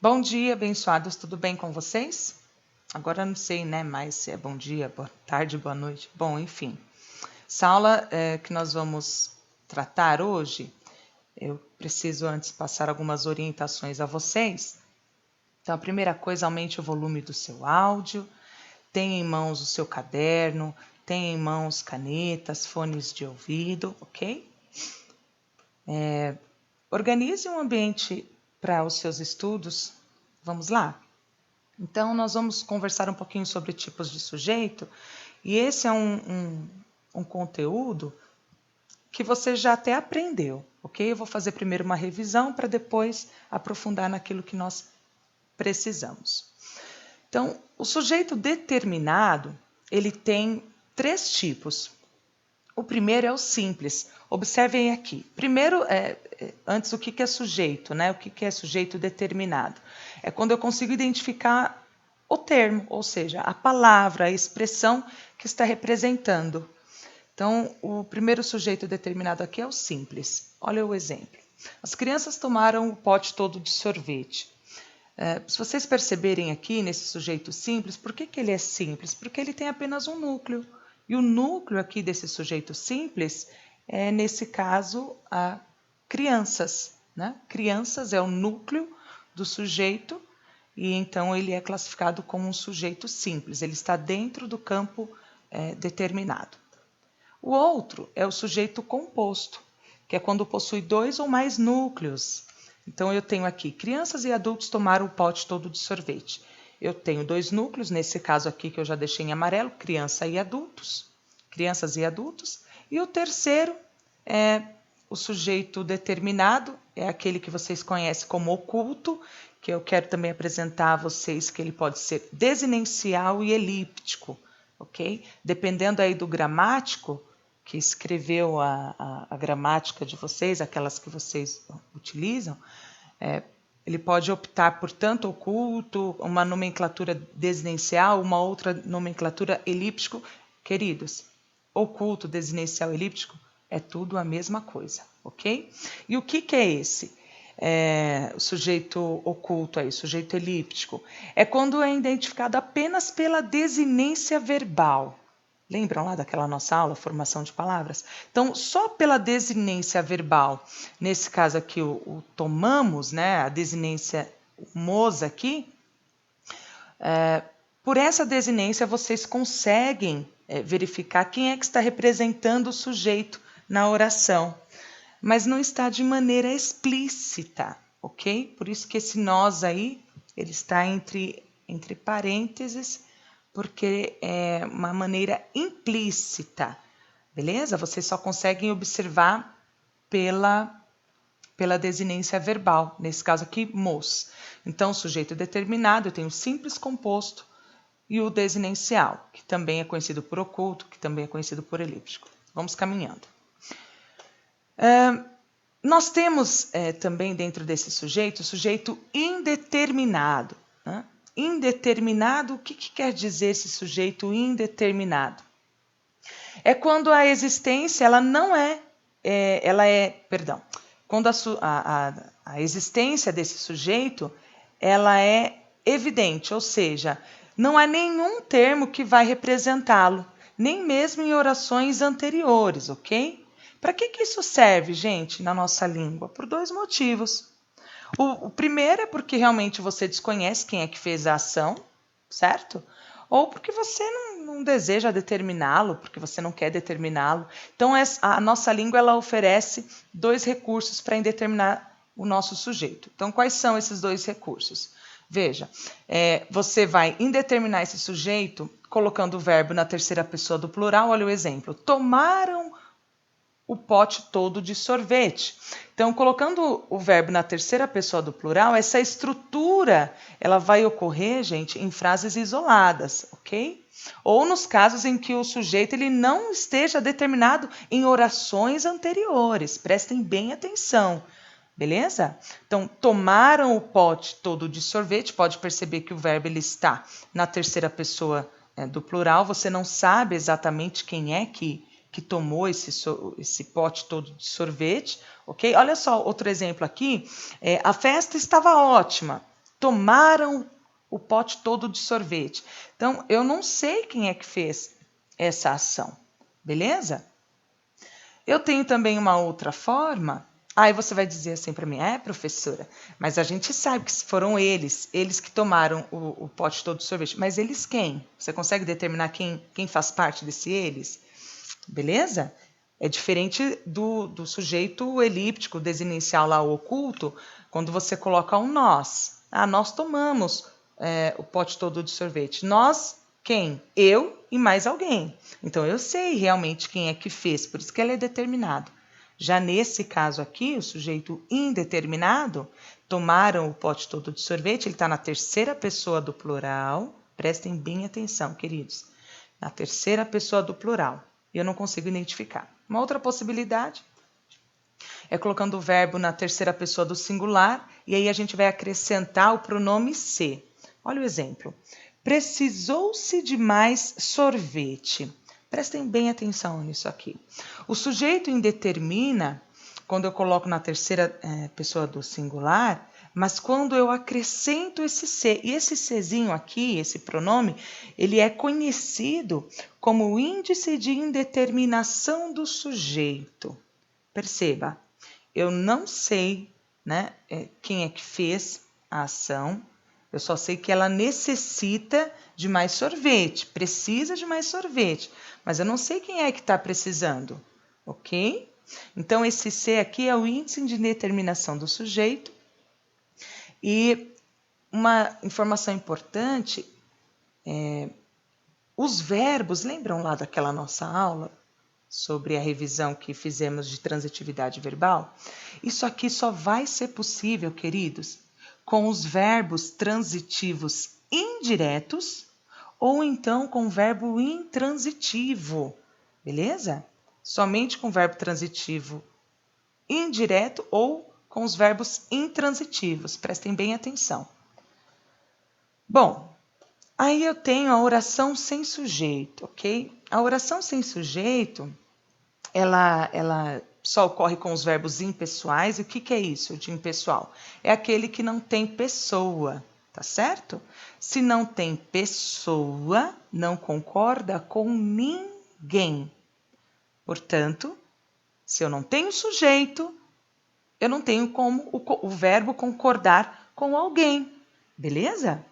Bom dia, abençoados, tudo bem com vocês? Agora eu não sei, né, mais se é bom dia, boa tarde, boa noite. Bom, enfim. Essa aula que nós vamos tratar hoje, eu preciso antes passar algumas orientações a vocês. Então, a primeira coisa, aumente o volume do seu áudio, tenha em mãos o seu caderno, tenha em mãos canetas, fones de ouvido, ok? Organize um ambiente para os seus estudos. Vamos lá? Então, nós vamos conversar um pouquinho sobre tipos de sujeito, e esse é um conteúdo que você já até aprendeu, ok? Eu vou fazer primeiro uma revisão para depois aprofundar naquilo que nós precisamos. Então, o sujeito determinado, ele tem 3 tipos. O primeiro é o simples. Observem aqui. Primeiro, antes, o que é sujeito, né? O que é sujeito determinado? É quando eu consigo identificar o termo, ou seja, a palavra, a expressão que está representando. Então, o primeiro sujeito determinado aqui é o simples. Olha o exemplo. As crianças tomaram o pote todo de sorvete. Se vocês perceberem aqui nesse sujeito simples, por que ele é simples? Porque ele tem apenas um núcleo. E o núcleo aqui desse sujeito simples é, nesse caso, a crianças, né? Crianças é o núcleo do sujeito e então ele é classificado como um sujeito simples. Ele está dentro do campo determinado. O outro é o sujeito composto, que é quando possui 2 ou mais núcleos. Então, eu tenho aqui, crianças e adultos tomaram o pote todo de sorvete. Eu tenho 2 núcleos, nesse caso aqui que eu já deixei em amarelo, crianças e adultos. E o terceiro é o sujeito determinado, é aquele que vocês conhecem como oculto, que eu quero também apresentar a vocês que ele pode ser desinencial e elíptico, ok? Dependendo aí do gramático, que escreveu a gramática de vocês, aquelas que vocês utilizam, ele pode optar por tanto oculto, uma nomenclatura desinencial, uma outra nomenclatura elíptico. Queridos, oculto, desinencial, elíptico é tudo a mesma coisa, ok? E o que é esse? O sujeito oculto aí, sujeito elíptico, é quando é identificado apenas pela desinência verbal. Lembram lá daquela nossa aula, formação de palavras? Então, só pela desinência verbal, nesse caso aqui o tomamos, né, a desinência mos aqui, por essa desinência vocês conseguem verificar quem é que está representando o sujeito na oração, mas não está de maneira explícita, ok? Por isso que esse nós aí, ele está entre parênteses, porque é uma maneira implícita, beleza? Vocês só conseguem observar pela desinência verbal, nesse caso aqui, mos. Então, o sujeito determinado, eu tenho o simples composto e o desinencial, que também é conhecido por oculto, que também é conhecido por elíptico. Vamos caminhando. Nós temos também dentro desse sujeito, o sujeito indeterminado, né? Indeterminado, o que quer dizer esse sujeito indeterminado? É quando a existência, ela não é, quando a existência desse sujeito, ela é evidente, ou seja, não há nenhum termo que vai representá-lo, nem mesmo em orações anteriores, ok? Para que isso serve, gente, na nossa língua? Por 2 motivos. O primeiro é porque realmente você desconhece quem é que fez a ação, certo? Ou porque você não deseja determiná-lo, porque você não quer determiná-lo. Então, a nossa língua ela oferece 2 recursos para indeterminar o nosso sujeito. Então, quais são esses 2 recursos? Veja, você vai indeterminar esse sujeito colocando o verbo na terceira pessoa do plural. Olha o exemplo. Tomaram o pote todo de sorvete. Então, colocando o verbo na terceira pessoa do plural, essa estrutura ela vai ocorrer, gente, em frases isoladas, ok? Ou nos casos em que o sujeito ele não esteja determinado em orações anteriores. Prestem bem atenção, beleza? Então, tomaram o pote todo de sorvete. Pode perceber que o verbo ele está na terceira pessoa do plural. Você não sabe exatamente quem é que tomou esse pote todo de sorvete, ok? Olha só outro exemplo aqui. A festa estava ótima. tomaram o pote todo de sorvete. Então, eu não sei quem é que fez essa ação, beleza? Eu tenho também uma outra forma. Aí você vai dizer assim para mim, professora, mas a gente sabe que foram eles que tomaram o pote todo de sorvete. Mas eles quem? Você consegue determinar quem faz parte desse eles? Beleza? É diferente do sujeito elíptico, desinicial lá, o oculto, quando você coloca um nós. Nós tomamos o pote todo de sorvete. Nós, quem? Eu e mais alguém. Então, eu sei realmente quem é que fez, por isso que ele é determinado. Já nesse caso aqui, o sujeito indeterminado, tomaram o pote todo de sorvete, ele está na terceira pessoa do plural. Prestem bem atenção, queridos. Na terceira pessoa do plural. E eu não consigo identificar. Uma outra possibilidade é colocando o verbo na terceira pessoa do singular, e aí a gente vai acrescentar o pronome se. Olha o exemplo. Precisou-se de mais sorvete. Prestem bem atenção nisso aqui. O sujeito indetermina, quando eu coloco na terceira pessoa do singular, mas quando eu acrescento esse se, e esse sezinho aqui, esse pronome, ele é conhecido como o índice de indeterminação do sujeito. Perceba, eu não sei, né, quem é que fez a ação, eu só sei que ela necessita de mais sorvete, precisa de mais sorvete, mas eu não sei quem é que está precisando, ok? Então, esse se aqui é o índice de indeterminação do sujeito. E uma informação importante, os verbos, lembram lá daquela nossa aula sobre a revisão que fizemos de transitividade verbal? Isso aqui só vai ser possível, queridos, com os verbos transitivos indiretos ou então com o verbo intransitivo, beleza? Somente com o verbo transitivo indireto ou com os verbos intransitivos. Prestem bem atenção. Bom, aí eu tenho a oração sem sujeito, ok? A oração sem sujeito, ela só ocorre com os verbos impessoais. E o que é isso de impessoal? É aquele que não tem pessoa, tá certo? Se não tem pessoa, não concorda com ninguém. Portanto, se eu não tenho sujeito, eu não tenho como o verbo concordar com alguém, beleza?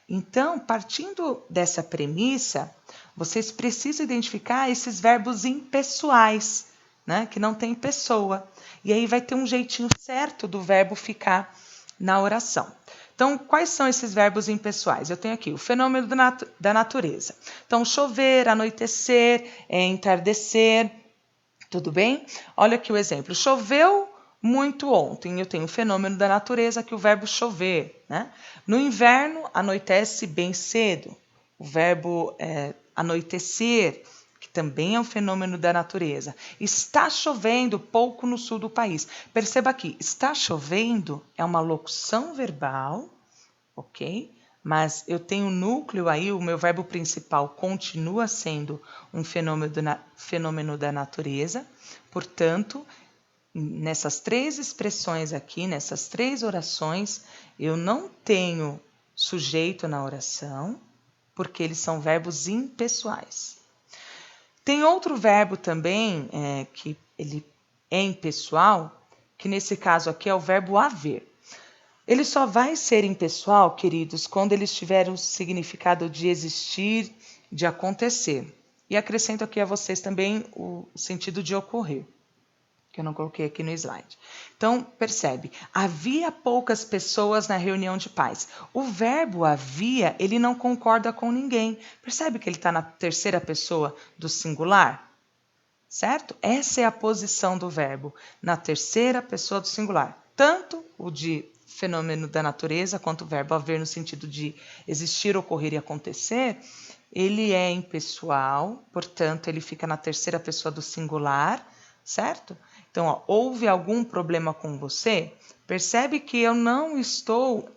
Então, partindo dessa premissa, vocês precisam identificar esses verbos impessoais, né, que não tem pessoa. E aí vai ter um jeitinho certo do verbo ficar na oração. Então, quais são esses verbos impessoais? Eu tenho aqui o fenômeno da natureza. Então, chover, anoitecer, entardecer, tudo bem? Olha aqui o exemplo. Choveu muito ontem. Eu tenho o fenômeno da natureza, que é o verbo chover, né? No inverno, anoitece bem cedo. O verbo anoitecer, que também é um fenômeno da natureza. Está chovendo pouco no sul do país. Perceba aqui, está chovendo é uma locução verbal, ok? Mas eu tenho núcleo aí, o meu verbo principal continua sendo um fenômeno da natureza. Portanto, nessas três expressões aqui, nessas três orações, eu não tenho sujeito na oração, porque eles são verbos impessoais. Tem outro verbo também, que ele é impessoal, que nesse caso aqui é o verbo haver. Ele só vai ser impessoal, queridos, quando ele tiver o significado de existir, de acontecer. E acrescento aqui a vocês também o sentido de ocorrer, que eu não coloquei aqui no slide. Então, percebe, havia poucas pessoas na reunião de pais. O verbo havia, ele não concorda com ninguém. Percebe que ele está na terceira pessoa do singular? Certo? Essa é a posição do verbo, na terceira pessoa do singular. Tanto o de fenômeno da natureza, quanto o verbo haver no sentido de existir, ocorrer e acontecer, ele é impessoal, portanto, ele fica na terceira pessoa do singular, certo? Então, houve algum problema com você? Percebe que eu não estou...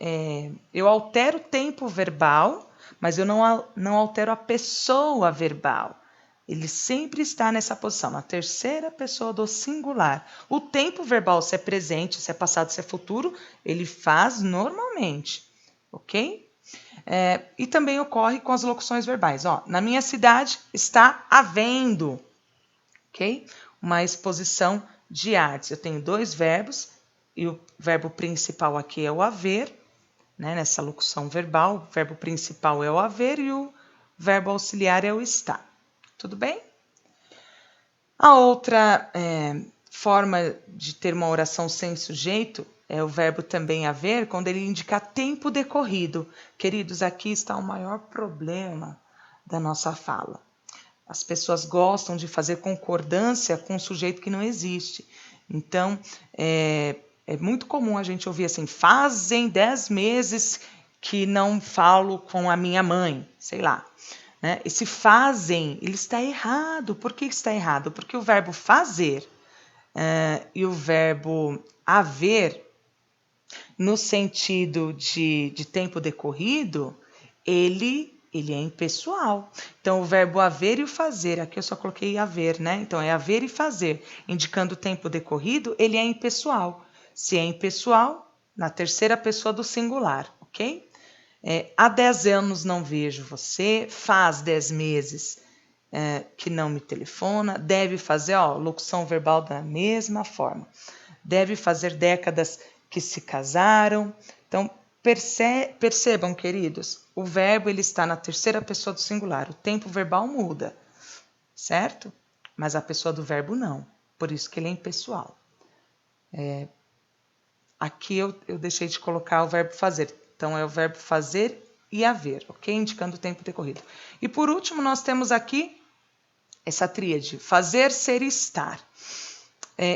eu altero o tempo verbal, mas eu não altero a pessoa verbal. Ele sempre está nessa posição, na terceira pessoa do singular. O tempo verbal, se é presente, se é passado, se é futuro, ele faz normalmente. ok? E também ocorre com as locuções verbais. Ó, na minha cidade está havendo, ok? Uma exposição de artes. Eu tenho dois verbos e o verbo principal aqui é o haver, né? Nessa locução verbal, o verbo principal é o haver e o verbo auxiliar é o estar. Tudo bem? A outra forma de ter uma oração sem sujeito é o verbo também haver, quando ele indica tempo decorrido. Queridos, aqui está o maior problema da nossa fala. As pessoas gostam de fazer concordância com um sujeito que não existe. Então, é muito comum a gente ouvir assim, fazem 10 meses que não falo com a minha mãe, sei lá. Né? Esse fazem, ele está errado. Por que está errado? Porque o verbo fazer e o verbo haver, no sentido de tempo decorrido, ele é impessoal. Então, o verbo haver e o fazer, aqui eu só coloquei haver, né? Então, é haver e fazer, indicando o tempo decorrido, ele é impessoal. Se é impessoal, na terceira pessoa do singular, ok? Há 10 anos não vejo você, faz 10 meses que não me telefona, deve fazer, ó, locução verbal da mesma forma. Deve fazer décadas que se casaram. Então, percebam, queridos, o verbo ele está na terceira pessoa do singular. O tempo verbal muda, certo? Mas a pessoa do verbo não. Por isso que ele é impessoal. Aqui eu deixei de colocar o verbo fazer. Então, é o verbo fazer e haver, ok? Indicando o tempo decorrido. E por último, nós temos aqui essa tríade, fazer, ser e estar.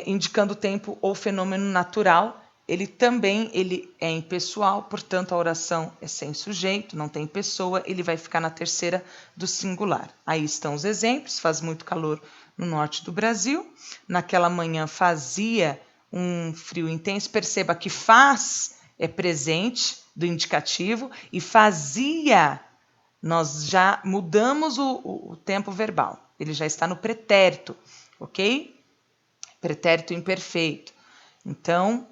Indicando o tempo ou fenômeno natural. Ele também é impessoal, portanto, a oração é sem sujeito, não tem pessoa, ele vai ficar na terceira do singular. Aí estão os exemplos, faz muito calor no norte do Brasil. Naquela manhã fazia um frio intenso. Perceba que faz é presente do indicativo e fazia, nós já mudamos o tempo verbal. Ele já está no pretérito, ok? Pretérito imperfeito. Então,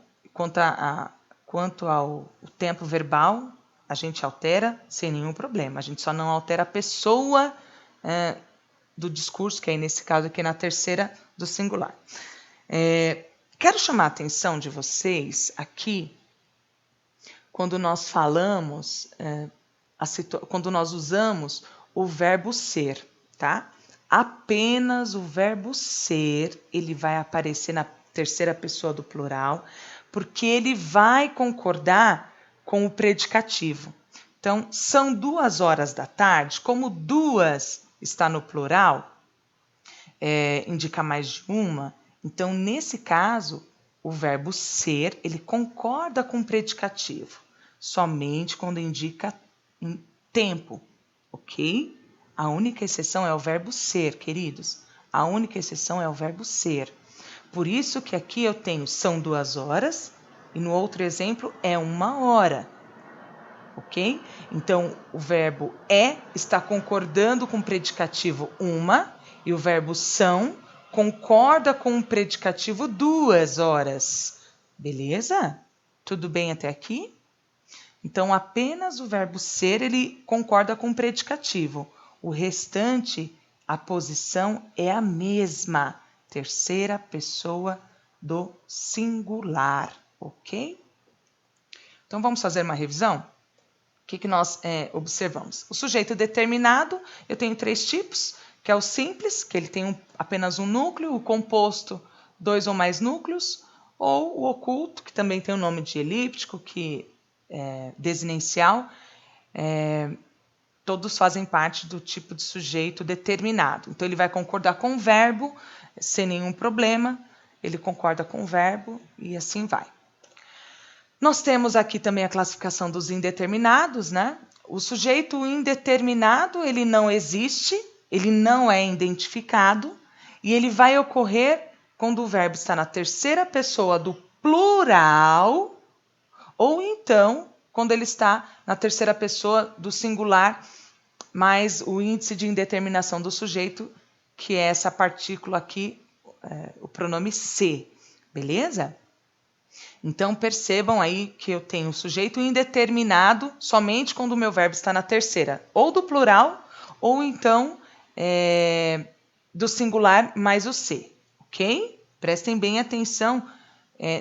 quanto ao tempo verbal, a gente altera sem nenhum problema. A gente só não altera a pessoa do discurso, que aí nesse caso aqui na terceira do singular. Quero chamar a atenção de vocês aqui quando nós falamos, quando nós usamos o verbo ser, tá? Apenas o verbo ser, ele vai aparecer na terceira pessoa do plural, porque ele vai concordar com o predicativo. Então, são 2 horas da tarde, como 2 está no plural, indica mais de uma, então, nesse caso, o verbo ser, ele concorda com o predicativo, somente quando indica tempo, ok? A única exceção é o verbo ser, queridos. A única exceção é o verbo ser. Por isso que aqui eu tenho são 2 horas e no outro exemplo é 1 hora, ok? Então, o verbo está concordando com o predicativo uma e o verbo são concorda com o predicativo 2 horas. Beleza? Tudo bem até aqui? Então, apenas o verbo ser, ele concorda com o predicativo. O restante, a posição é a mesma. Terceira pessoa do singular, ok? Então, vamos fazer uma revisão? O que nós observamos? O sujeito determinado, eu tenho 3 tipos, que é o simples, que ele tem apenas um núcleo, o composto, 2 ou mais núcleos, ou o oculto, que também tem o nome de elíptico, que desinencial, todos fazem parte do tipo de sujeito determinado. Então, ele vai concordar com o verbo, sem nenhum problema, ele concorda com o verbo e assim vai. Nós temos aqui também a classificação dos indeterminados, né? O sujeito indeterminado, ele não existe, ele não é identificado e ele vai ocorrer quando o verbo está na terceira pessoa do plural ou então quando ele está na terceira pessoa do singular, mais o índice de indeterminação do sujeito, que é essa partícula aqui, o pronome se, beleza? Então, percebam aí que eu tenho o sujeito indeterminado somente quando o meu verbo está na terceira, ou do plural, ou então do singular mais o ser, ok? Prestem bem atenção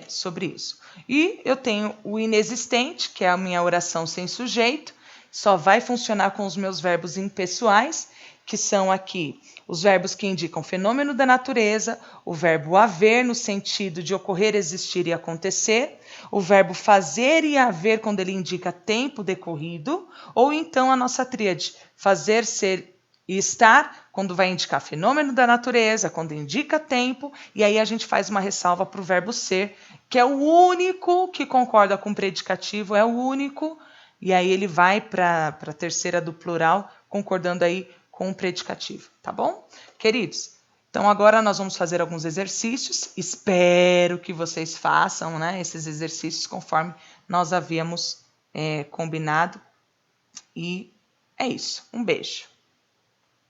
sobre isso. E eu tenho o inexistente, que é a minha oração sem sujeito, só vai funcionar com os meus verbos impessoais, que são aqui os verbos que indicam fenômeno da natureza, o verbo haver no sentido de ocorrer, existir e acontecer, o verbo fazer e haver quando ele indica tempo decorrido, ou então a nossa tríade fazer, ser e estar, quando vai indicar fenômeno da natureza, quando indica tempo, e aí a gente faz uma ressalva para o verbo ser, que é o único que concorda com o predicativo, é o único, e aí ele vai para a terceira do plural, concordando aí com o predicativo, tá bom? Queridos, então agora nós vamos fazer alguns exercícios, espero que vocês façam, né, esses exercícios conforme nós havíamos combinado, e é isso, um beijo.